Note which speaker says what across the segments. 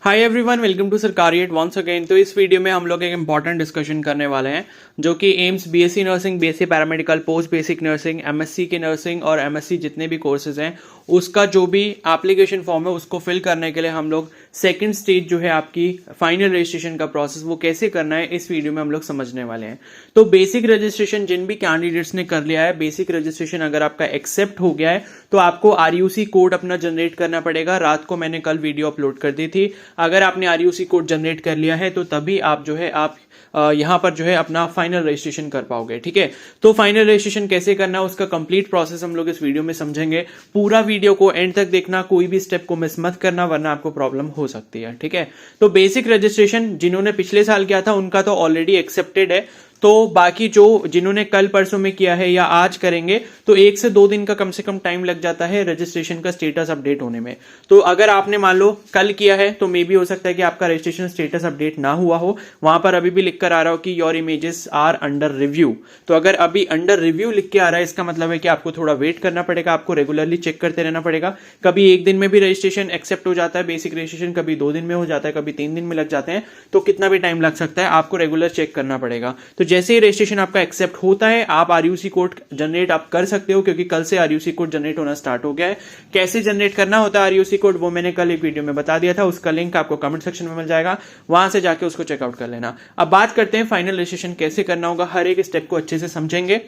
Speaker 1: Hi everyone, welcome to सरकारिएट once again. तो इस वीडियो में हम लोग एक इंपॉर्टेंट डिस्कशन करने वाले हैं जो कि AIIMS BSc nursing, BSc paramedical, post basic nursing, MSc की नर्सिंग और एमएससी जितने भी कोर्सेज हैं उसका जो भी एप्लीकेशन फॉर्म है उसको फिल करने के लिए हम लोग सेकंड स्टेज जो है आपकी फाइनल रजिस्ट्रेशन का प्रोसेस वो कैसे करना है इस वीडियो में हम लोग समझने वाले हैं। तो बेसिक रजिस्ट्रेशन जिन भी कैंडिडेट्स ने कर लिया है, बेसिक रजिस्ट्रेशन अगर आपका एक्सेप्ट हो गया है तो आपको आरयूसी कोड अपना जनरेट करना पड़ेगा। रात को मैंने कल वीडियो अपलोड कर दी थी। अगर आपने आरयूसी कोड जनरेट कर लिया है तो तभी आप जो है आप यहां पर जो है अपना फाइनल रजिस्ट्रेशन कर पाओगे। ठीक है, तो फाइनल रजिस्ट्रेशन कैसे करना है उसका कंप्लीट प्रोसेस हम लोग इस वीडियो में समझेंगे। पूरा वीडियो को एंड तक देखना, कोई भी स्टेप को मिस मत करना वरना आपको प्रॉब्लम हो सकती है। ठीक है, तो बेसिक रजिस्ट्रेशन जिन्होंने पिछले साल किया था उनका तो ऑलरेडी एक्सेप्टेड है। तो बाकी जो जिन्होंने कल परसों में किया है या आज करेंगे तो 1 से 2 दिन का कम से कम टाइम लग जाता है रजिस्ट्रेशन का स्टेटस अपडेट होने में। तो अगर आपने मान लो कल किया है तो मे भी हो सकता है कि आपका रजिस्ट्रेशन स्टेटस अपडेट ना हुआ हो, वहां पर अभी भी लिख कर आ रहा हो कि your images are under review. तो अगर अभी अंडर रिव्यू लिख के आ रहा है इसका मतलब है कि आपको थोड़ा वेट करना पड़ेगा, आपको रेगुलरली चेक करते रहना पड़ेगा। कभी 1 दिन में भी रजिस्ट्रेशन एक्सेप्ट हो जाता है बेसिक रजिस्ट्रेशन, कभी 2 दिन में हो जाता है, कभी 3 दिन में लग जाते हैं। तो कितना भी टाइम लग सकता है, आपको रेगुलर चेक करना पड़ेगा। तो जैसे ही रजिस्ट्रेशन आपका एक्सेप्ट होता है आप आरयूसी कोड जनरेट आप कर सकते हो, क्योंकि कल से आरयूसी कोड जनरेट होना स्टार्ट हो गया है। कैसे जनरेट करना होता है आरयूसी कोड वो मैंने कल एक वीडियो में बता दिया था, उसका लिंक आपको कमेंट सेक्शन में मिल जाएगा, वहां से जाके उसको चेकआउट कर लेना। अब बात करते हैं फाइनल रजिस्ट्रेशन कैसे करना होगा, हर एक स्टेप को अच्छे से समझेंगे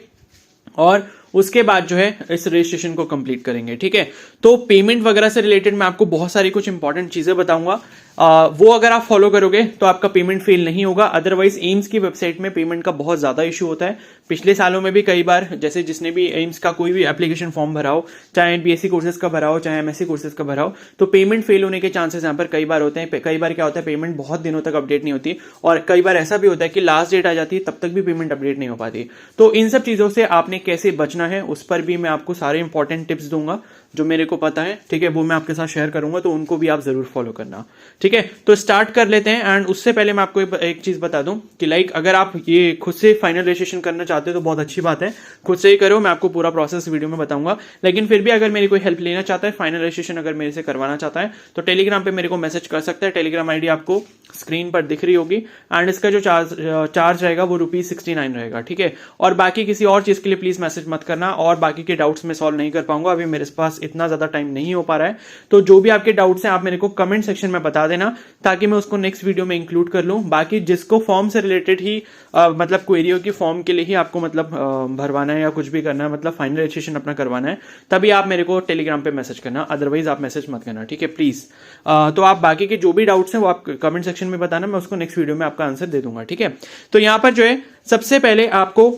Speaker 1: और उसके बाद जो है इस रजिस्ट्रेशन को कंप्लीट करेंगे। ठीक है, तो पेमेंट वगैरह से रिलेटेड मैं आपको बहुत सारी कुछ इंपॉर्टेंट चीजें बताऊंगा, वो अगर आप फॉलो करोगे तो आपका पेमेंट फेल नहीं होगा। अदरवाइज एम्स की वेबसाइट में पेमेंट का बहुत ज्यादा इशू होता है। पिछले सालों में भी कई बार, जैसे जिसने भी एम्स का कोई भी एप्लीकेशन फॉर्म भरा हो, चाहे बीएससी कोर्सेज का भरा हो चाहे एमएससी कोर्सेज का भरा हो, तो पेमेंट फेल होने के चांसेस यहाँ पर कई बार होते हैं। कई बार क्या होता है, पेमेंट बहुत दिनों तक अपडेट नहीं होती और कई बार ऐसा भी होता है कि लास्ट डेट आ जाती है तब तक भी पेमेंट अपडेट नहीं हो पाती। तो इन सब चीजों से आपने कैसे बचना है उस पर भी मैं आपको सारे इंपॉर्टेंट टिप्स दूंगा जो मेरे को पता है। ठीक है, वो मैं आपके साथ शेयर करूंगा, तो उनको भी आप जरूर फॉलो करना। ठीक है, तो स्टार्ट कर लेते हैं। एंड उससे पहले मैं आपको एक चीज बता दूं कि लाइक अगर आप ये खुद से फाइनल रजिस्ट्रेशन करना चाहते हो तो बहुत अच्छी बात है, खुद से ही करो। मैं आपको पूरा प्रोसेस वीडियो में बताऊंगा, लेकिन फिर भी अगर मेरी कोई हेल्प लेना चाहता है, फाइनल रजिस्ट्रेशन अगर मेरे से करवाना चाहता है तो टेलीग्राम पे मेरे को मैसेज कर सकता है। टेलीग्राम आईडी आपको स्क्रीन पर दिख रही होगी। एंड इसका जो चार्ज रहेगा वो ₹69 रहेगा। ठीक है, और बाकी किसी और चीज के लिए प्लीज मैसेज मत करना, और बाकी के डाउट्स मैं सॉल्व नहीं कर पाऊंगा, अभी मेरे पास इतना ज्यादा टाइम नहीं हो पा रहा है। तो जो भी आपके डाउट्स हैं आप मेरे को कमेंट सेक्शन में बता देना ताकि मैं उसको नेक्स्ट वीडियो में इंक्लूड कर लूं। बाकी जिसको फॉर्म से रिलेटेड ही मतलब क्वेरी हो कि फॉर्म के लिए ही आपको मतलब भरवाना है या कुछ भी करना है, मतलब फाइनल रजिस्ट्रेशन अपना करवाना है, तभी आप मेरे को टेलीग्राम पे मैसेज करना, अदरवाइज आप मैसेज मत करना। ठीक है, प्लीज। तो आप बाकी के जो भी डाउट्स हैं वो आप कमेंट सेक्शन में बताना, मैं उसको नेक्स्ट वीडियो में आपका आंसर दे दूंगा। ठीक है, तो यहां पर जो है सबसे पहले आपको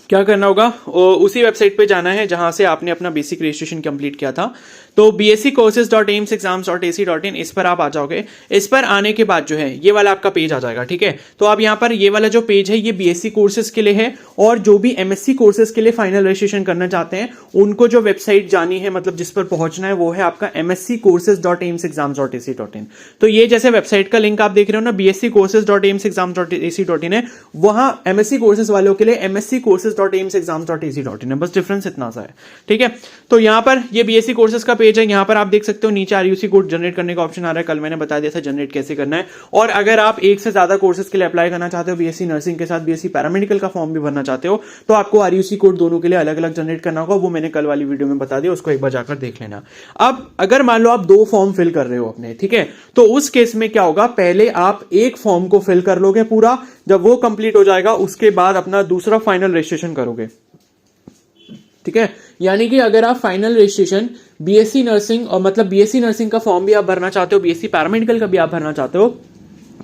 Speaker 1: क्या करना होगा, उसी वेबसाइट पे जाना है जहां से आपने अपना बेसिक रजिस्ट्रेशन कंप्लीट किया था। तो bsccourses.aimsexams.ac.in इस पर आप आ जाओगे। इस पर आने के बाद जो है ये वाला आपका पेज आ जाएगा। ठीक है, तो आप यहां पर ये वाला जो पेज है ये बीएससी कोर्सेज के लिए है, और जो भी एमएससी कोर्सेज के लिए फाइनल रजिस्ट्रेशन करना चाहते हैं उनको जो वेबसाइट जानी है, मतलब जिस पर पहुंचना है, वो है आपका msccourses.aimsexams.ac.in। तो ये जैसे वेबसाइट का लिंक आप देख रहे हो ना, bsccourses.aimsexams.ac.in है, वहां एमएससी कोर्सेज वालों के लिए msccourses.aimsexams.ac.in है, बस डिफरेंस इतना सा है। ठीक है, तो यहां पर ये बीएससी कोर्सेज का पेज है, यहां पर आप देख सकते हो नीचे आरयूसी कोड जनरेट करने का ऑप्शन आ रहा है। कल मैंने बता दिया था जनरेट कैसे करना है। और अगर आप एक से ज्यादा कोर्सेज के लिए अप्लाई करना चाहते हो, बीएससी नर्सिंग के साथ बीएससी पैरामेडिकल का फॉर्म भी भरना चाहते हो, तो आपको आरयूसी कोड दोनों के लिए अलग अलग जनरेट करना होगा। वो मैंने कल वाली वीडियो में बता दिया, उसको एक बार जाकर देख लेना। अब अगर मान लो आप 2 फॉर्म फिल कर रहे हो अपने, ठीक है, तो उस केस में क्या होगा, पहले आप एक फॉर्म को फिल कर लोगे पूरा, जब वो कंप्लीट हो जाएगा उसके बाद अपना दूसरा फाइनल रजिस्ट्रेशन करोगे। ठीक है, यानी कि अगर आप फाइनल रजिस्ट्रेशन बीएससी नर्सिंग और मतलब बीएससी नर्सिंग का फॉर्म भी आप भरना चाहते हो, बीएससी पैरामेडिकल का भी आप भरना चाहते हो,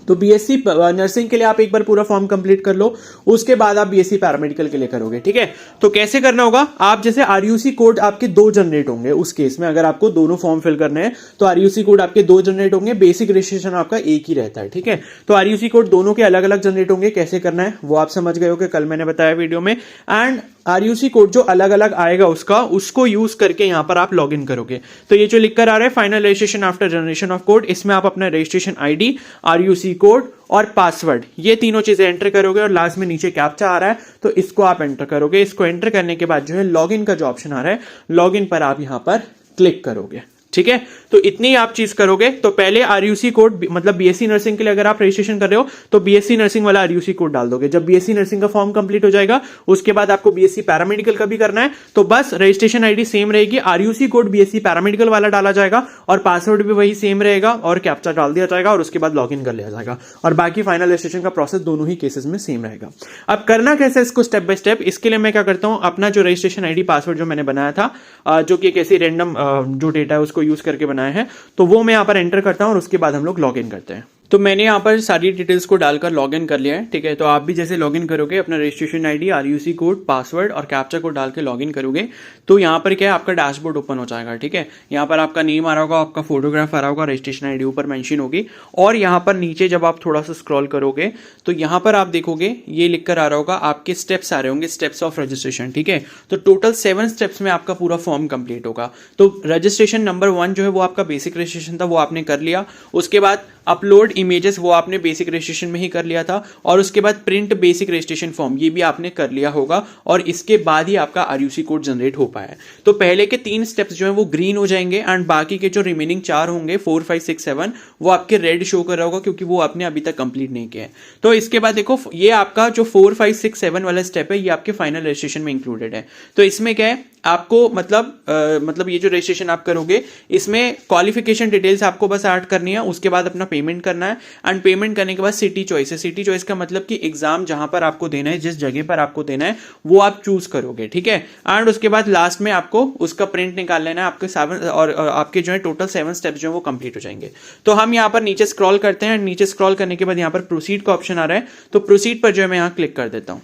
Speaker 1: तो बीएससी नर्सिंग के लिए आप एक बार पूरा फॉर्म कंप्लीट कर लो, उसके बाद आप बीएससी पैरामेडिकल के लिए करोगे। ठीक है, तो कैसे करना होगा, आप जैसे आरयूसी कोड आपके 2 जनरेट होंगे। उस केस में अगर आपको दोनों फॉर्म फिल करने हैं तो आरयूसी कोड आपके 2 जनरेट होंगे, बेसिक रजिस्ट्रेशन आपका एक ही रहता है। ठीक है, तो आरयूसी कोड दोनों के अलग अलग जनरेट होंगे। कैसे करना है वो आप समझ गए हो कि कल मैंने बताया वीडियो में। एंड आरयूसी कोड जो अलग अलग आएगा उसको यूज करके यहां पर आप लॉग इन करोगे। तो ये जो लिख कर आ रहा है final registration after generation of code, इसमें आप अपना रजिस्ट्रेशन आईडी, आरयूसी कोड और पासवर्ड, ये तीनों चीजें एंटर करोगे, और लास्ट में नीचे कैप्चा आ रहा है तो इसको आप एंटर करोगे। इसको एंटर करने के बाद जो है लॉगिन का जो ऑप्शन आ रहा है, लॉगिन पर आप यहां पर क्लिक करोगे। ठीक है, तो इतनी ही आप चीज करोगे। तो पहले आरयूसी कोड, मतलब बीएससी नर्सिंग के लिए अगर आप रजिस्ट्रेशन कर रहे हो तो बीएससी नर्सिंग वाला आरयूसी कोड डाल दोगे। जब बीएससी नर्सिंग का फॉर्म कंप्लीट हो जाएगा उसके बाद आपको बीएससी पैरामेडिकल का भी करना है, तो बस रजिस्ट्रेशन आईडी सेम रहेगी, आरयूसी कोड बीएससी पैरामेडिकल वाला डाला जाएगा और पासवर्ड भी वही सेम रहेगा और कैप्चा डाल दिया जाएगा और उसके बाद लॉगिन कर लिया जाएगा और बाकी फाइनल रजिस्ट्रेशन का प्रोसेस दोनों ही केसेस में सेम रहेगा। अब करना कैसे इसको स्टेप बाय स्टेप, इसके लिए मैं क्या करता हूं, अपना जो रजिस्ट्रेशन आईडी पासवर्ड जो मैंने बनाया था, जो कि एक ऐसी रैंडम जो डेटा है उसको यूज करके बनाया है, तो वो मैं यहां पर एंटर करता हूं और उसके बाद हम लोग लॉगिन करते हैं। तो मैंने यहाँ पर सारी डिटेल्स को डालकर लॉगिन कर लिया है, ठीक है। तो आप भी जैसे लॉगिन करोगे अपना रजिस्ट्रेशन आईडी, आरयूसी कोड, पासवर्ड और कैप्चा कोड डाल के लॉगिन करोगे तो यहाँ पर क्या है, आपका डैशबोर्ड ओपन हो जाएगा, ठीक है। यहाँ पर आपका नेम आ रहा होगा, आपका फोटोग्राफ आ रहा होगा, रजिस्ट्रेशन आईडी ऊपर मेंशन होगी और यहाँ पर नीचे जब आप थोड़ा सा स्क्रॉल करोगे तो यहाँ पर आप देखोगे ये लिखकर आ रहा होगा आपके स्टेप्स आ रहे होंगे, स्टेप्स ऑफ रजिस्ट्रेशन, ठीक है। तो टोटल 7 स्टेप्स में आपका पूरा फॉर्म कंप्लीट होगा। तो रजिस्ट्रेशन नंबर 1 जो है वो आपका बेसिक रजिस्ट्रेशन था, वो आपने कर लिया। उसके बाद अपलोड इमेजेस वो आपने बेसिक रजिस्ट्रेशन में ही कर लिया था और उसके बाद प्रिंट बेसिक रजिस्ट्रेशन फॉर्म ये भी आपने कर लिया होगा और इसके बाद ही आपका आरयूसी कोड जनरेट हो पाया है। तो पहले के 3 स्टेप्स जो है वो ग्रीन हो जाएंगे एंड बाकी के जो रिमेनिंग 4 होंगे 4, 5, 6, 7 वो आपके रेड शो कर रहा होगा क्योंकि वो आपने अभी तक कंप्लीट नहीं किया है। तो इसके बाद देखो ये आपका जो 4, 5, 6, 7 वाला स्टेप है ये आपके फाइनल रजिस्ट्रेशन में इंक्लूडेड है। तो इसमें क्या है, आपको मतलब ये जो रजिस्ट्रेशन आप करोगे इसमें क्वालिफिकेशन डिटेल्स आपको बस ऐड करनी है, उसके बाद अपना पेमेंट करना है एंड पेमेंट करने के बाद सिटी चॉइस है। सिटी चॉइस का मतलब कि एग्जाम जहां पर आपको देना है, जिस जगह पर आपको देना है वो आप चूज करोगे, ठीक है। एंड उसके बाद लास्ट में आपको उसका प्रिंट निकाल लेना है। आपके 7 और आपके जो है टोटल 7 स्टेप्स जो है वो कंप्लीट हो जाएंगे। तो हम यहाँ पर नीचे स्क्रॉल करते हैं, नीचे स्क्रॉल करने के बाद यहाँ पर प्रोसीड का ऑप्शन आ रहा है, तो प्रोसीड पर जो है मैं यहाँ क्लिक कर देता हूँ,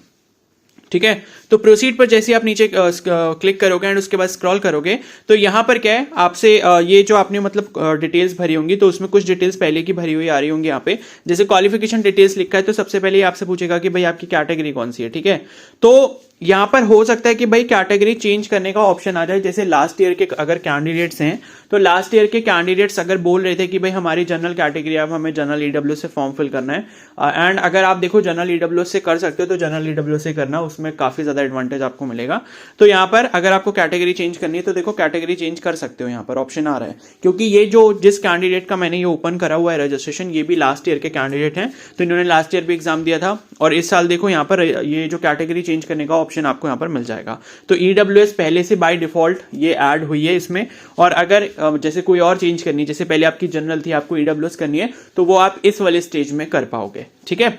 Speaker 1: ठीक है। तो प्रोसीड पर जैसे आप नीचे क्लिक करोगे एंड उसके बाद स्क्रॉल करोगे तो यहां पर क्या है, आपसे ये जो आपने मतलब डिटेल्स भरी होंगी तो उसमें कुछ डिटेल्स पहले की भरी हुई आ रही होंगी। यहाँ पे जैसे क्वालिफिकेशन डिटेल्स लिखा है तो सबसे पहले आपसे पूछेगा कि भाई आपकी कैटेगरी कौन सी है, ठीक है। तो यहां पर हो सकता है कि भाई कैटेगरी चेंज करने का ऑप्शन आ जाए। जैसे लास्ट ईयर के अगर कैंडिडेट्स हैं तो लास्ट ईयर के कैंडिडेट्स अगर बोल रहे थे कि भाई हमारी जनरल कैटेगरी, अब हमें जनरल ईडब्ल्यूएस से फॉर्म फिल करना है एंड अगर आप देखो जनरल ईडब्ल्यूएस से कर सकते हो तो जनरल ईडब्ल्यूएस से करना, उसमें काफी ज्यादा एडवांटेज आपको मिलेगा। तो यहाँ पर अगर आपको कैटेगरी चेंज करनी है तो देखो कैटेगरी चेंज कर सकते हो, यहाँ पर ऑप्शन आ रहा है। क्योंकि ये जो जिस कैंडिडेट का मैंने ये ओपन करा हुआ है रजिस्ट्रेशन, ये भी लास्ट ईयर के कैंडिडेट हैं, तो इन्होंने लास्ट ईयर भी एग्जाम दिया था और इस साल देखो यहाँ पर ये जो कैटेगरी चेंज करने का ऑप्शन आपको यहाँ पर मिल जाएगा। तो ईडब्ल्यूएस पहले से बाय डिफॉल्ट ये ऐड हुई है इसमें, और अगर जैसे कोई और चेंज करनी है, जैसे पहले आपकी जनरल थी आपको ईडब्ल्यूएस करनी है तो वो आप इस वाले स्टेज में कर पाओगे, ठीक है।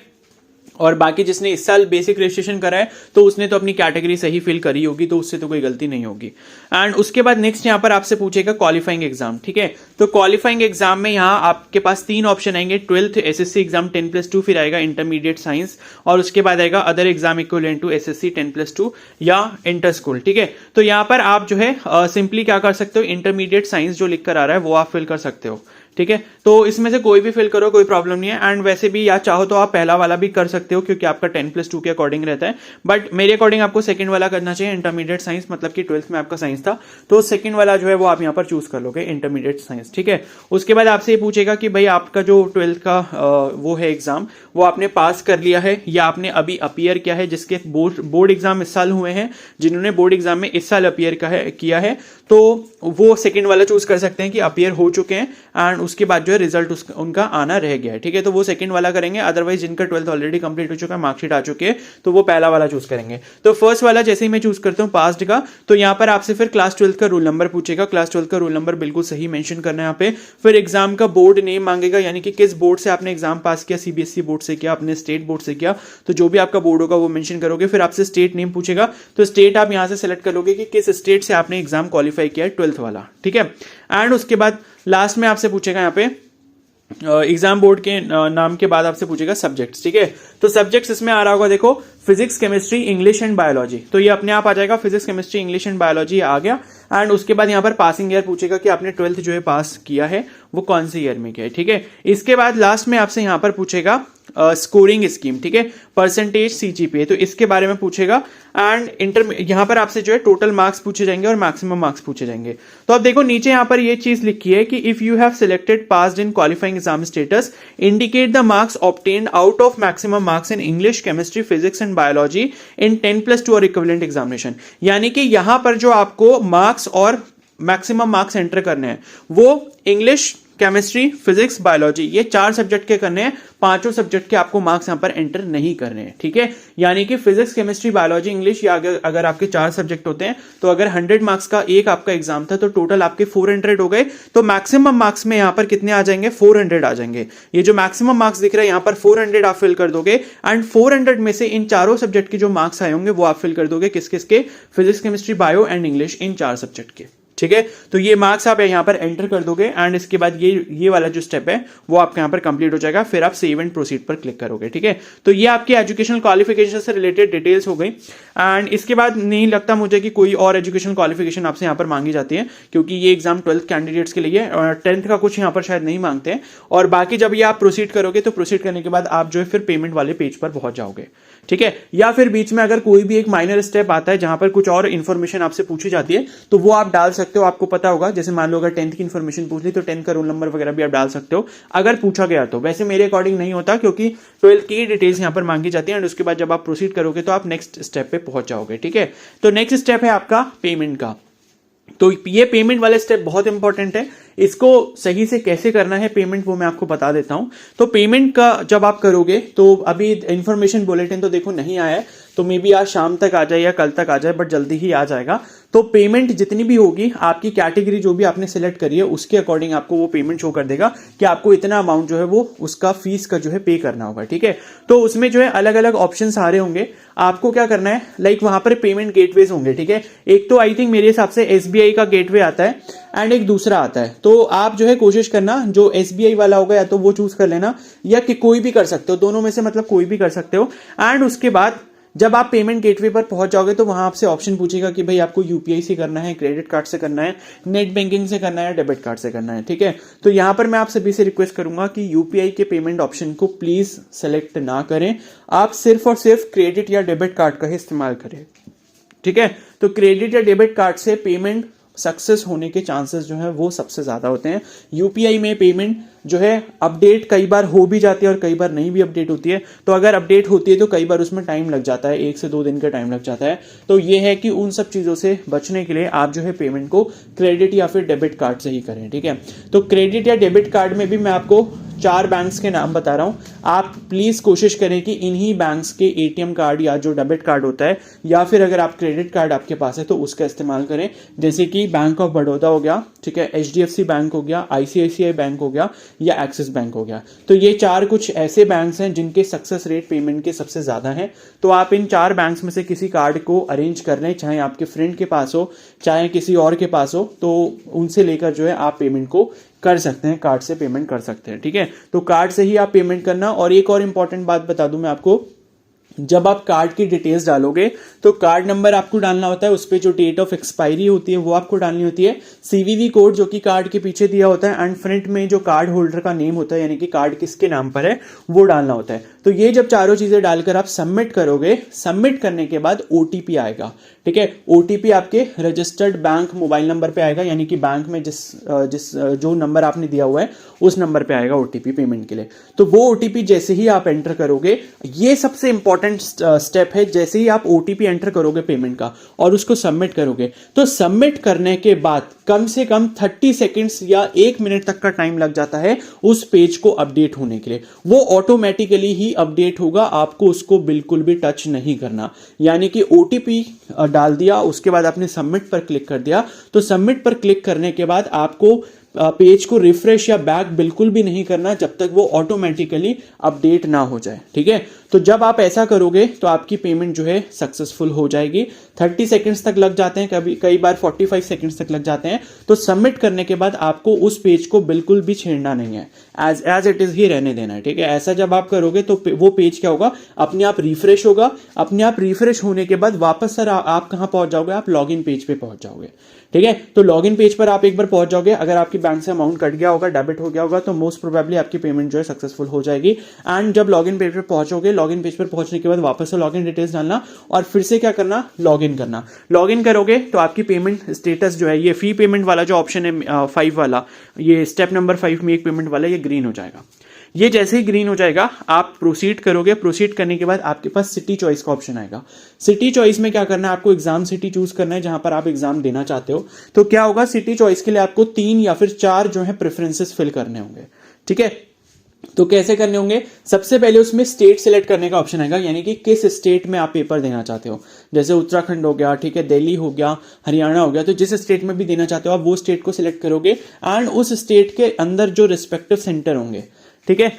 Speaker 1: और बाकी जिसने इस साल बेसिक रजिस्ट्रेशन करा है तो उसने तो अपनी कैटेगरी सही फिल करी होगी, तो उससे तो कोई गलती नहीं होगी। एंड उसके बाद नेक्स्ट यहाँ पर आपसे पूछेगा क्वालिफाइंग एग्जाम, ठीक है। तो क्वालिफाइंग एग्जाम में यहाँ आपके पास 3 ऑप्शन आएंगे, 12th एसएससी एग्जाम 10+2, फिर आएगा इंटरमीडिएट साइंस और उसके बाद आएगा other exam equivalent to SSC 10+2 या इंटर स्कूल, ठीक है। तो यहाँ पर आप जो है सिंपली क्या कर सकते हो, इंटरमीडिएट साइंस जो लिख कर आ रहा है वो आप फिल कर सकते हो, ठीक है। तो इसमें से कोई भी फिल करो, कोई प्रॉब्लम नहीं है। एंड वैसे भी या चाहो तो आप पहला वाला भी कर सकते हो क्योंकि आपका 10+2 के अकॉर्डिंग रहता है, बट मेरे अकॉर्डिंग आपको सेकंड वाला करना चाहिए, इंटरमीडिएट साइंस, मतलब कि 12th में आपका साइंस था तो सेकंड वाला जो है वो आप यहाँ पर चूज कर लोगे, इंटरमीडिएट साइंस, ठीक है। उसके बाद आपसे ये पूछेगा कि भाई आपका जो 12th का वो है एग्जाम, वो आपने पास कर लिया है या आपने अभी अपीयर किया है, जिसके बोर्ड एग्जाम इस साल हुए हैं, जिन्होंने बोर्ड एग्जाम में इस साल अपीयर किया है तो वो सेकंड वाला चूज कर सकते हैं कि अपीयर हो चुके हैं एंड उसके बाद जो है रिजल्ट उनका आना रह गया है, ठीक है। तो वो सेकंड वाला करेंगे। अदरवाइज जिनका 12th ऑलरेडी कंप्लीट हो चुका है, मार्कशीट आ चुकी है, तो वो पहला वाला चूज करेंगे। तो फर्स्ट वाला जैसे ही मैं चूज करता हूँ पास्ड का, तो यहाँ पर आपसे फिर क्लास 12th का रोल नंबर पूछेगा। क्लास 12th का रोल नंबर बिल्कुल सही मेंशन करना है यहाँ पे। फिर एग्जाम का बोर्ड नेम मांगेगा, यानी कि किस बोर्ड से आपने एग्जाम पास किया, सीबीएसई बोर्ड से किया, अपने स्टेट बोर्ड से किया, तो जो भी आपका बोर्ड होगा वो मेंशन करोगे। फिर आपसे स्टेट नेम पूछेगा, तो स्टेट आप यहाँ से सेलेक्ट करोगे कि किस स्टेट से आपने एग्जाम क्वालिफाई किया है 12th वाला, ठीक है। एंड उसके बाद लास्ट में आपसे पूछेगा यहाँ पे एग्जाम बोर्ड के नाम के बाद आपसे पूछेगा सब्जेक्ट्स, ठीक है। तो सब्जेक्ट्स इसमें आ रहा होगा, देखो physics, chemistry, English and biology, तो ये अपने आप आ जाएगा, physics, chemistry, English and biology आ गया। एंड उसके बाद यहाँ पर पासिंग ईयर पूछेगा कि आपने 12th जो है पास किया है वो कौन से ईयर में किया है, ठीक है। इसके बाद लास्ट में आपसे यहाँ पर पूछेगा स्कोरिंग स्कीम, ठीक है, परसेंटेज सीजीपीए, तो इसके बारे में पूछेगा। एंड यहाँ पर आपसे जो है टोटल मार्क्स पूछे जाएंगे और मैक्सिमम मार्क्स पूछे जाएंगे। तो अब देखो नीचे यहाँ पर ये चीज लिखी है कि if you have selected passed in qualifying exam status indicate the marks obtained out of maximum marks in English, chemistry, physics and biology in 10+2 और इक्विवेलेंट एग्जामिनेशन। यानी कि यहाँ पर जो आपको मार्क्स और मैक्सिमम मार्क्स एंटर करने हैं वो इंग्लिश, केमिस्ट्री, फिजिक्स, बायोलॉजी, ये 4 सब्जेक्ट के करने हैं। 5 सब्जेक्ट के आपको मार्क्स यहां पर एंटर नहीं करने हैं, ठीक है। यानी कि फिजिक्स, केमिस्ट्री, बायोलॉजी, इंग्लिश, या अगर आपके 4 सब्जेक्ट होते हैं तो अगर 100 मार्क्स का एक आपका एग्जाम था तो टोटल आपके 400 हो गए। तो मैक्सिमम मार्क्स में यहां पर कितने आ जाएंगे? 400 आ जाएंगे। ये जो मैक्सिमम मार्क्स दिख रहा है यहां पर 400 आप फिल कर दोगे, एंड 400 में से इन चारों सब्जेक्ट के जो मार्क्स आए होंगे वो आप फिल कर दोगे किस किस के? Physics, chemistry, bio and English, in 4 subject के, ठीक है। तो ये मार्क्स आप यहां पर एंटर कर दोगे, एंड इसके बाद ये वाला जो स्टेप है वो आपके यहां पर कंप्लीट हो जाएगा। फिर आप सेव एंड प्रोसीड पर क्लिक करोगे, ठीक है। तो ये आपकी एजुकेशनल क्वालिफिकेशन से रिलेटेड डिटेल्स हो गई, एंड इसके बाद नहीं लगता मुझे कि कोई और एजुकेशनल क्वालिफिकेशन आपसे यहां पर मांगी जाती है, क्योंकि ये एग्जाम 12th कैंडिडेट्स के लिए, 10th का कुछ यहां पर शायद नहीं मांगते हैं। और बाकी जब ये आप प्रोसीड करोगे तो प्रोसीड करने के बाद आप जो है फिर पेमेंट वाले पेज पर पहुंच जाओगे, ठीक है। या फिर बीच में अगर कोई भी एक माइनर स्टेप आता है जहां पर कुछ और इन्फॉर्मेशन आपसे पूछी जाती है तो वो आप डाल सकते हो, आपको पता होगा। जैसे मान लो अगर 10th की इन्फॉर्मेशन पूछ ली तो 10th का रोल नंबर वगैरह भी आप डाल सकते हो अगर पूछा गया तो। वैसे मेरे अकॉर्डिंग नहीं होता, क्योंकि 12th की डिटेल्स यहां पर मांगी जाती है, एंड उसके बाद जब आप प्रोसीड करोगे तो आप नेक्स्ट स्टेप पे पहुंच जाओगे, ठीक है। तो नेक्स्ट स्टेप है आपका पेमेंट का। तो ये पेमेंट वाले स्टेप बहुत इंपॉर्टेंट है, इसको सही से कैसे करना है पेमेंट वो मैं आपको बता देता हूं। तो पेमेंट का जब आप करोगे तो अभी इंफॉर्मेशन बुलेटिन तो देखो नहीं आया है, तो मे बी आज शाम तक आ जाए या कल तक आ जाए, बट जल्दी ही आ जाएगा। तो पेमेंट जितनी भी होगी आपकी कैटेगरी जो भी आपने सिलेक्ट करी है उसके अकॉर्डिंग आपको वो पेमेंट शो कर देगा कि आपको इतना अमाउंट जो है वो उसका फीस का जो है पे करना होगा, ठीक है। तो उसमें जो है अलग अलग ऑप्शंस आ रहे होंगे, आपको क्या करना है, लाइक वहां पर पेमेंट गेटवेज होंगे, ठीक है। एक तो आई थिंक मेरे हिसाब से एसबीआई का गेटवे आता है एंड एक दूसरा आता है। तो आप जो है कोशिश करना जो एसबीआई वाला होगा या तो वो चूज कर लेना, या कि कोई भी कर सकते हो, दोनों में से मतलब कोई भी कर सकते हो। एंड उसके बाद जब आप पेमेंट गेटवे पर पहुंच जाओगे तो वहां आपसे ऑप्शन पूछेगा कि भाई आपको यूपीआई से करना है, क्रेडिट कार्ड से करना है, नेट बैंकिंग से करना है, डेबिट कार्ड से करना है, ठीक है। तो यहां पर मैं आप सभी से रिक्वेस्ट करूंगा कि यूपीआई के पेमेंट ऑप्शन को प्लीज सेलेक्ट ना करें, आप सिर्फ और सिर्फ क्रेडिट या डेबिट कार्ड का ही इस्तेमाल करें, ठीक है। तो क्रेडिट या डेबिट कार्ड से पेमेंट सक्सेस होने के चांसेस जो है वो सबसे ज्यादा होते हैं। यूपीआई में पेमेंट जो है अपडेट कई बार हो भी जाती है और कई बार नहीं भी अपडेट होती है। तो अगर अपडेट होती है तो कई बार उसमें टाइम लग जाता है, 1 से 2 दिन का टाइम लग जाता है। तो ये है कि उन सब चीजों से बचने के लिए आप जो है पेमेंट को क्रेडिट या फिर डेबिट कार्ड से ही करें, ठीक है। तो क्रेडिट या डेबिट कार्ड में भी मैं आपको 4 बैंक्स के नाम बता रहा हूं, आप प्लीज कोशिश करें कि इन्हीं बैंक्स के एटीएम कार्ड या जो डेबिट कार्ड होता है, या फिर अगर आप क्रेडिट कार्ड आपके पास है तो उसका इस्तेमाल करें। जैसे कि बैंक ऑफ बड़ौदा हो गया, ठीक है, एचडीएफसी बैंक हो गया, आईसीआईसीआई बैंक हो गया या एक्सिस बैंक हो गया। तो ये 4 कुछ ऐसे बैंक्स हैं जिनके सक्सेस रेट पेमेंट के सबसे ज्यादा है। तो आप इन 4 बैंक्स में से किसी कार्ड को अरेंज कर लें, चाहे आपके फ्रेंड के पास हो चाहे किसी और के पास हो, तो उनसे लेकर जो है आप पेमेंट को कर सकते हैं, कार्ड से पेमेंट कर सकते हैं, ठीक है। तो कार्ड से ही आप पेमेंट करना। और एक और इंपॉर्टेंट बात बता दूं मैं आपको, जब आप कार्ड की डिटेल्स डालोगे तो कार्ड नंबर आपको डालना होता है, उस पर जो डेट ऑफ एक्सपायरी होती है वो आपको डालनी होती है, सीवीवी कोड जो कि कार्ड के पीछे दिया होता है, एंड फ्रंट में जो कार्ड होल्डर का नेम होता है यानी कि कार्ड किसके नाम पर है वो डालना होता है। तो ये जब चारों चीजें डालकर आप सबमिट करोगे, सबमिट करने के बाद ओटीपी आएगा, ठीक है। ओटीपी आपके रजिस्टर्ड बैंक मोबाइल नंबर पे आएगा, यानी कि बैंक में जिस जो नंबर आपने दिया हुआ है उस नंबर पे आएगा ओटीपी पेमेंट के लिए। तो वो ओटीपी जैसे ही आप एंटर करोगे, ये सबसे इंपॉर्टेंट स्टेप है, जैसे ही आप ओटीपी एंटर करोगे पेमेंट का और उसको सबमिट करोगे, तो सबमिट करने के बाद कम से कम 30 सेकेंड्स या 1 मिनट तक का टाइम लग जाता है उस पेज को अपडेट होने के लिए। वो ऑटोमेटिकली ही अपडेट होगा, आपको उसको बिल्कुल भी टच नहीं करना। यानी कि ओटीपी डाल दिया, उसके बाद आपने सबमिट पर क्लिक कर दिया, तो सबमिट पर क्लिक करने के बाद आपको पेज को रिफ्रेश या बैक बिल्कुल भी नहीं करना जब तक वो ऑटोमेटिकली अपडेट ना हो जाए, ठीक है। तो जब आप ऐसा करोगे तो आपकी पेमेंट जो है सक्सेसफुल हो जाएगी। 30 सेकंड्स तक लग जाते हैं, कई बार 45 सेकंड्स तक लग जाते हैं। तो सबमिट करने के बाद आपको उस पेज को बिल्कुल भी छेड़ना नहीं है, एज इट इज ही रहने देना है, ठीक है। ऐसा जब आप करोगे तो वो पेज क्या होगा, अपने आप रिफ्रेश होगा। अपने आप रिफ्रेश होने के बाद वापस सर आप कहां पहुंच जाओगे, आप लॉग इन पेज पे पहुंच जाओगे, ठीक है। तो लॉग इन पेज पर आप एक बार पहुंच जाओगे, अगर आपकी बैंक से अमाउंट कट गया होगा, डेबिट हो गया होगा, तो मोस्ट प्रोबेबली आपकी पेमेंट जो है सक्सेसफुल हो जाएगी। एंड जब लॉग इन पेज पर पहुंचोगे, लॉग इन पेज पर पहुंचने के बाद वापस से लॉग इन डिटेल्स डालना और फिर से क्या करना, लॉग इन करना। लॉग इन करोगे तो आपकी पेमेंट स्टेटस जो है, ये फी पेमेंट वाला जो ऑप्शन है 5 वाला, ये स्टेप नंबर 5 में एक पेमेंट वाला, ये ग्रीन हो जाएगा। ये जैसे ही ग्रीन हो जाएगा आप प्रोसीड करोगे, प्रोसीड करने के बाद आपके पास सिटी चॉइस का ऑप्शन आएगा। सिटी चॉइस में क्या करना है, आपको एग्जाम सिटी चूज करना है जहां पर आप एग्जाम देना चाहते हो। तो क्या होगा, सिटी चॉइस के लिए आपको 3 या फिर 4 जो है प्रेफरेंसेस फिल करने होंगे, ठीक है। तो कैसे करने होंगे, सबसे पहले उसमें स्टेट सिलेक्ट करने का ऑप्शन आएगा, यानी कि किस स्टेट में आप पेपर देना चाहते हो। जैसे उत्तराखंड हो गया, ठीक है, दिल्ली हो गया, हरियाणा हो गया, तो जिस स्टेट में भी देना चाहते हो आप वो स्टेट को सिलेक्ट करोगे एंड उस स्टेट के अंदर जो रिस्पेक्टिव सेंटर होंगे, ठीक है।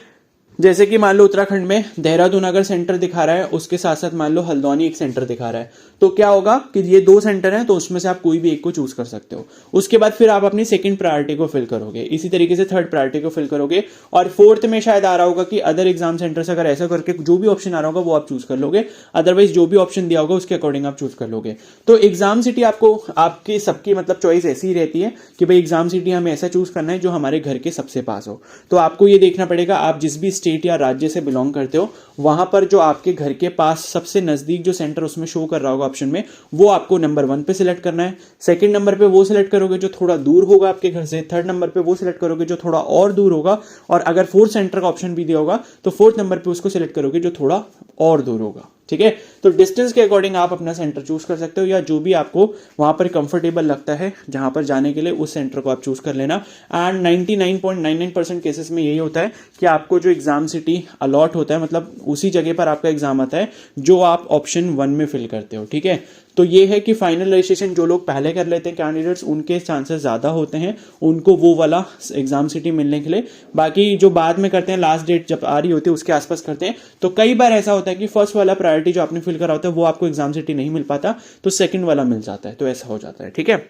Speaker 1: जैसे कि मान लो उत्तराखंड में देहरादून अगर सेंटर दिखा रहा है, उसके साथ साथ मान लो हल्द्वानी एक सेंटर दिखा रहा है, तो क्या होगा कि ये 2 सेंटर हैं, तो उसमें से आप कोई भी एक को चूज कर सकते हो। उसके बाद फिर आप अपनी सेकंड प्रायोरिटी को फिल करोगे, इसी तरीके से थर्ड प्रायोरिटी को फिल करोगे, और फोर्थ में शायद आ रहा होगा कि अदर एग्जाम सेंटर्स, अगर ऐसा करके जो भी ऑप्शन आ रहा होगा वो आप चूज कर लोगे, अदरवाइज जो भी ऑप्शन दिया होगा उसके अकॉर्डिंग आप चूज कर लोगे। तो एग्जाम सिटी आपको आपकी सबकी मतलब चॉइस ऐसी ही रहती है कि भाई एग्जाम सिटी हमें ऐसा चूज करना है जो हमारे घर के सबसे पास हो। तो आपको ये देखना पड़ेगा आप जिस भी स्टेट या राज्य से बिलोंग करते हो, वहां पर जो आपके घर के पास सबसे नजदीक जो सेंटर उसमें शो कर रहा होगा ऑप्शन में, वो आपको नंबर 1 पे सिलेक्ट करना है। सेकंड नंबर पे वो सिलेक्ट करोगे जो थोड़ा दूर होगा आपके घर से, थर्ड नंबर पे वो सिलेक्ट करोगे जो थोड़ा और दूर होगा, और अगर फोर्थ सेंटर का ऑप्शन भी दिया होगा तो फोर्थ नंबर पे उसको सिलेक्ट करोगे जो थोड़ा और दूर होगा, ठीक है। तो डिस्टेंस के अकॉर्डिंग आप अपना सेंटर चूज कर सकते हो, या जो भी आपको वहां पर कंफर्टेबल लगता है जहां पर जाने के लिए, उस सेंटर को आप चूज कर लेना। एंड 99.99% केसेस में यही होता है कि आपको जो एग्जाम सिटी अलॉट होता है, मतलब उसी जगह पर आपका एग्जाम आता है जो आप ऑप्शन 1 में फिल करते हो, ठीक है। तो ये है कि फाइनल रजिस्ट्रेशन जो लोग पहले कर लेते हैं कैंडिडेट्स, उनके चांसेस ज्यादा होते हैं उनको वो वाला एग्जाम सिटी मिलने के लिए। बाकी जो बाद में करते हैं, लास्ट डेट जब आ रही होती है उसके आसपास करते हैं, तो कई बार ऐसा होता है कि फर्स्ट वाला प्रायोरिटी जो आपने फिल करा होता है वो आपको एग्जाम सिटी नहीं मिल पाता, तो सेकंड वाला मिल जाता है, तो ऐसा हो जाता है, ठीक है।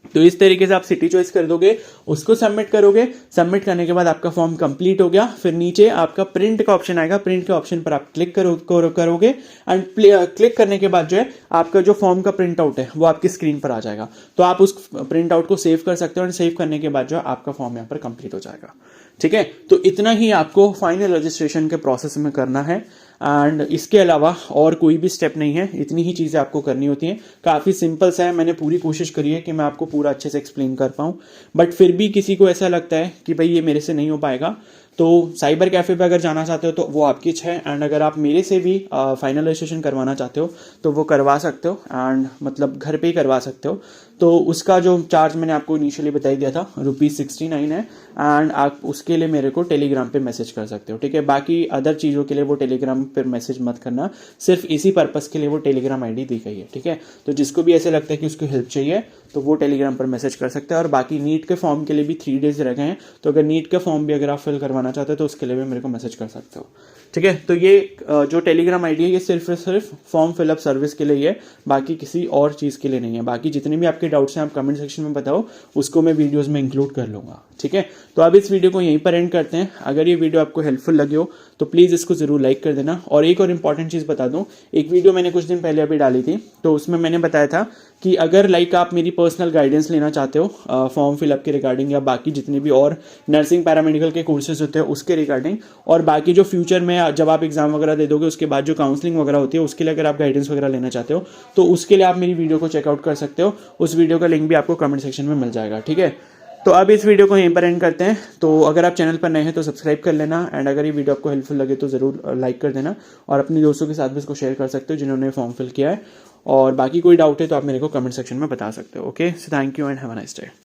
Speaker 1: तो इस तरीके से आप सिटी चॉइस कर दोगे, उसको सबमिट करोगे, सबमिट करने के बाद आपका फॉर्म कंप्लीट हो गया। फिर नीचे आपका प्रिंट का ऑप्शन आएगा, प्रिंट के ऑप्शन पर आप क्लिक करोगे एंड क्लिक करने के बाद जो है आपका जो फॉर्म का प्रिंट आउट है वो आपकी स्क्रीन पर आ जाएगा। तो आप उस प्रिंट आउट को सेव कर सकते हो, और सेव करने के बाद जो है आपका फॉर्म यहाँ पर कंप्लीट हो जाएगा, ठीक है। तो इतना ही आपको फाइनल रजिस्ट्रेशन के प्रोसेस में करना है, एंड इसके अलावा और कोई भी स्टेप नहीं है, इतनी ही चीज़ें आपको करनी होती हैं। काफ़ी सिंपल सा है, मैंने पूरी कोशिश करी है कि मैं आपको पूरा अच्छे से एक्सप्लेन कर पाऊँ, बट फिर भी किसी को ऐसा लगता है कि भाई ये मेरे से नहीं हो पाएगा, तो साइबर कैफ़े पे अगर जाना चाहते हो तो वो आपकी इच्छा है। एंड अगर आप मेरे से भी फाइनल रजिस्ट्रेशन करवाना चाहते हो तो वो करवा सकते हो, एंड मतलब घर पे ही करवा सकते हो। तो उसका जो चार्ज मैंने आपको इनिशियली बता दिया था ₹69 है, एंड आप उसके लिए मेरे को टेलीग्राम पे मैसेज कर सकते हो, ठीक है। बाकी अदर चीज़ों के लिए वो टेलीग्राम पर मैसेज मत करना, सिर्फ इसी पर्पज़ के लिए वो टेलीग्राम ID दी गई है, ठीक है। तो जिसको भी ऐसे लगता है कि उसको हेल्प चाहिए तो वो टेलीग्राम पर मैसेज कर सकते हैं। और बाकी नीट के फॉर्म के लिए भी 3 डेज रह गए हैं, तो अगर नीट का फॉर्म भी अगर आप फिल करवाना चाहते हो तो उसके लिए भी मेरे को मैसेज कर सकते हो, ठीक है। तो ये जो टेलीग्राम ID है ये सिर्फ फॉर्म फिलअप सर्विस के लिए है, बाकी किसी और चीज़ के लिए नहीं है। बाकी जितने भी आपके डाउट्स हैं आप कमेंट सेक्शन में बताओ, उसको मैं वीडियोस में इंक्लूड कर लूंगा, ठीक है। तो अब इस वीडियो को यहीं पर एंड करते हैं। अगर ये वीडियो आपको हेल्पफुल लगी हो तो प्लीज़ इसको जरूर लाइक कर देना। और एक और इंपॉर्टेंट चीज़ बता दूं, एक वीडियो मैंने कुछ दिन पहले अभी डाली थी, तो उसमें मैंने बताया था कि अगर आप मेरी पर्सनल गाइडेंस लेना चाहते हो फॉर्म फिलअप के रिगार्डिंग, या बाकी जितने भी और नर्सिंग पैरामेडिकल के कोर्सेज होते हैं उसके रिगार्डिंग, और बाकी जो फ्यूचर में जब आप एग्जाम वगैरह दे दोगे उसके बाद जो काउंसलिंग वगैरह होती है उसके लिए अगर आप गाइडेंस वगैरह लेना चाहते हो तो उसके लिए आप मेरी वीडियो को चेकआउट कर सकते हो। उस वीडियो का लिंक भी आपको कमेंट सेक्शन में मिल जाएगा, ठीक है। तो अब इस वीडियो को यहीं पर एंड करते हैं। तो अगर आप चैनल पर नए हैं तो सब्सक्राइब कर लेना, एंड अगर ये वीडियो आपको हेल्पफुल लगे तो ज़रूर लाइक कर देना, और अपने दोस्तों के साथ भी इसको शेयर कर सकते हो जिन्होंने फॉर्म फिल किया है। और बाकी कोई डाउट है तो आप मेरे को कमेंट सेक्शन में बता सकते हो। Okay, so thank you and have a nice day.